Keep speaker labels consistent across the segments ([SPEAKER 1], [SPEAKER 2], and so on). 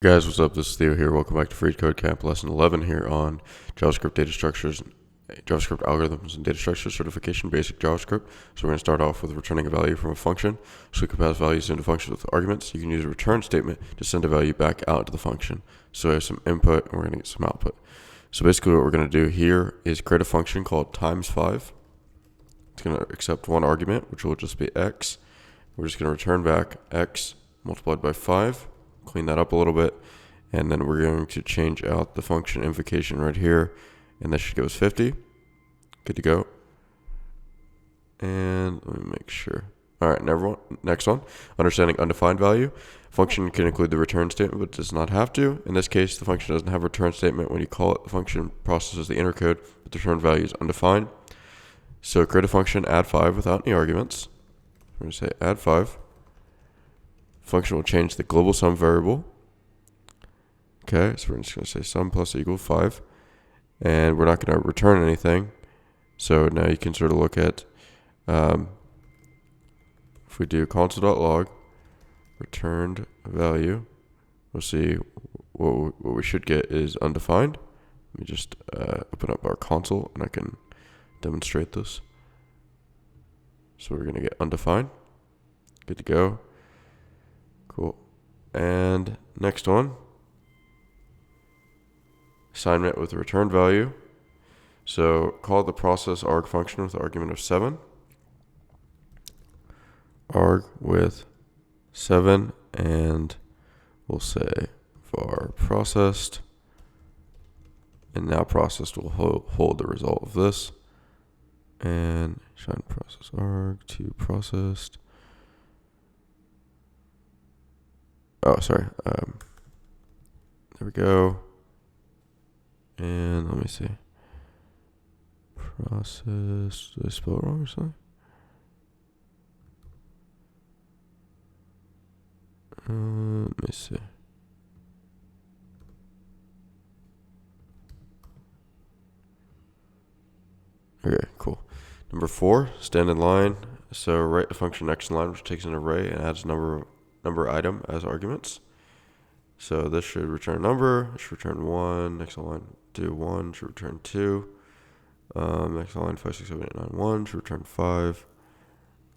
[SPEAKER 1] Guys, what's up? This is Theo here. Welcome back to Free Code Camp Lesson 11 here on JavaScript data structures, JavaScript algorithms, and data structures certification, basic JavaScript. So we're going to start off with returning a value from a function. So we can pass values into functions with arguments. You can use a return statement to send a value back out to the function. So we have some input and we're going to get some output. So basically what we're going to do here is create a function called times5. It's going to accept one argument, which will just be x. We're just going to return back x multiplied by 5. Clean that up a little bit, and then we're going to change out the function invocation right here, and that should go as 50. Good to go. And let me make sure. All right, next one. Understanding undefined value. Function can include the return statement, but does not have to. In this case, the function doesn't have a return statement. When you call it, the function processes the inner code, but the return value is undefined. So create a function, add 5 without any arguments. We're going to say add 5. Function will change the global sum variable. Okay, so we're just going to say sum plus equal 5. And we're not going to return anything. So now you can sort of look at, if we do console.log, returned value, we'll see what we should get is undefined. Let me just open up our console and I can demonstrate this. So we're going to get undefined. Good to go. Cool. And next one, assignment with a return value. So call the process arg function with the argument of 7. Arg with 7, and we'll say var processed. And now processed will hold the result of this. And shine process arg to processed. Oh, sorry. There we go. And let me see. Process. Did I spell it wrong or something? Let me see. Okay, cool. Number 4, stand in line. So write the function next in line, which takes an array and adds number item as arguments. So this should return number, it should return 1, next line do 1, should return 2, next line 5, 6, 7, 8, 9, 1, should return 5.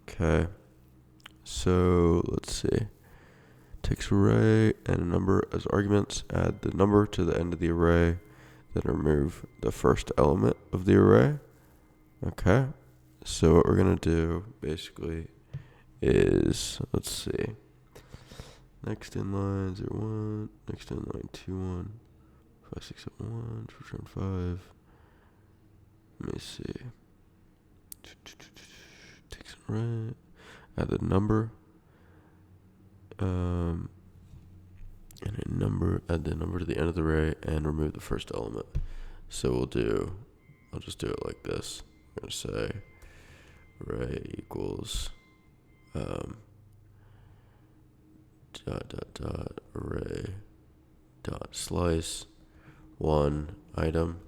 [SPEAKER 1] Okay, so let's see. Takes array and a number as arguments, add the number to the end of the array, then remove the first element of the array. Okay, so what we're going to do basically is, let's see. Next in line 0, 1, next in line 2, 1, 5, 6, 7, 1, return 5. Let me see. Takes an array, add the number, and a number, add the number to the end of the array, and remove the first element. So I'll just do it like this. I'm going to say array equals, array dot slice 1 item,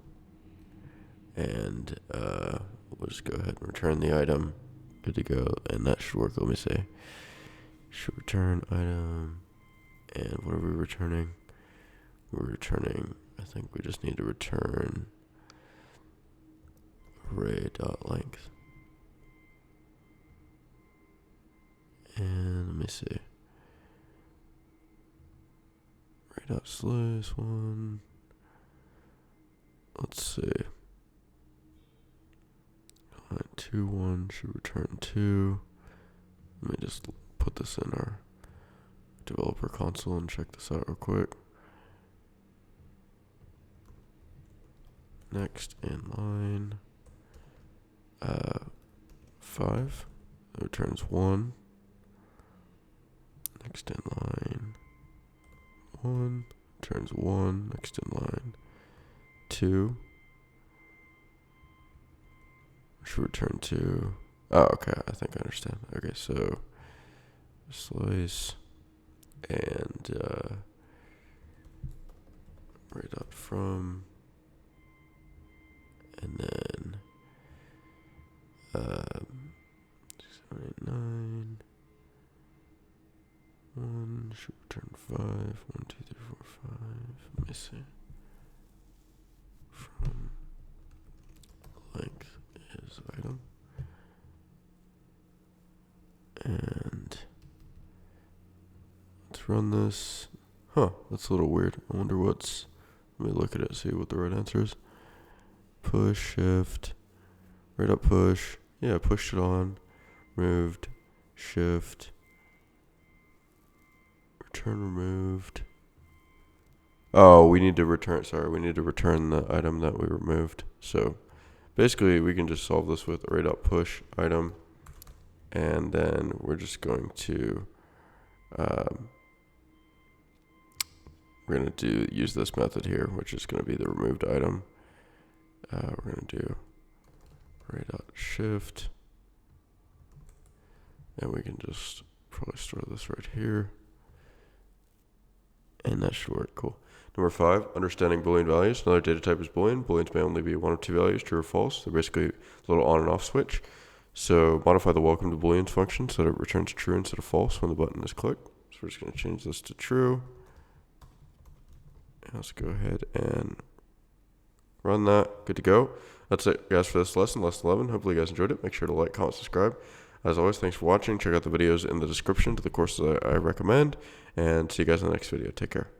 [SPEAKER 1] and we'll just go ahead and return the item. Good to go, and that should work. Let me say should return item, and what are we returning? We're returning, I think we just need to return array dot length, and let me see. Dot slice 1. Let's see. Line 2, 1 should return 2. Let me just put this in our developer console and check this out real quick. Next in line 5, it returns 1. Next in line 1 turns 1, next in line 2 should return 2. Oh, okay, I think I understand. Okay, so slice and array dot from, and then 6, 7, 8, 9 1 should return 5. 1, 2, 3, 4, 5. Let me see. From length is item. And let's run this. Huh, that's a little weird. I wonder what's. Let me look at it, see what the right answer is. Push, shift, right up push. Yeah, pushed it on. Removed, shift, return removed. Oh, we need to return, we need to return the item that we removed. So basically we can just solve this with right up push item. And then we're just going to, we're going to use this method here, which is going to be the removed item. We're going to do right dot shift, and we can just probably store this right here, and that should work. Cool. Number 5, understanding Boolean values. Another data type is Boolean. Booleans may only be one of two values, true or false. They're basically a little on and off switch. So modify the welcome to Booleans function so that it returns true instead of false when the button is clicked. So we're just going to change this to true. And let's go ahead and run that. Good to go. That's it, guys, for this lesson 11. Hopefully you guys enjoyed it. Make sure to like, comment, subscribe. As always, thanks for watching. Check out the videos in the description to the courses I recommend. And see you guys in the next video. Take care.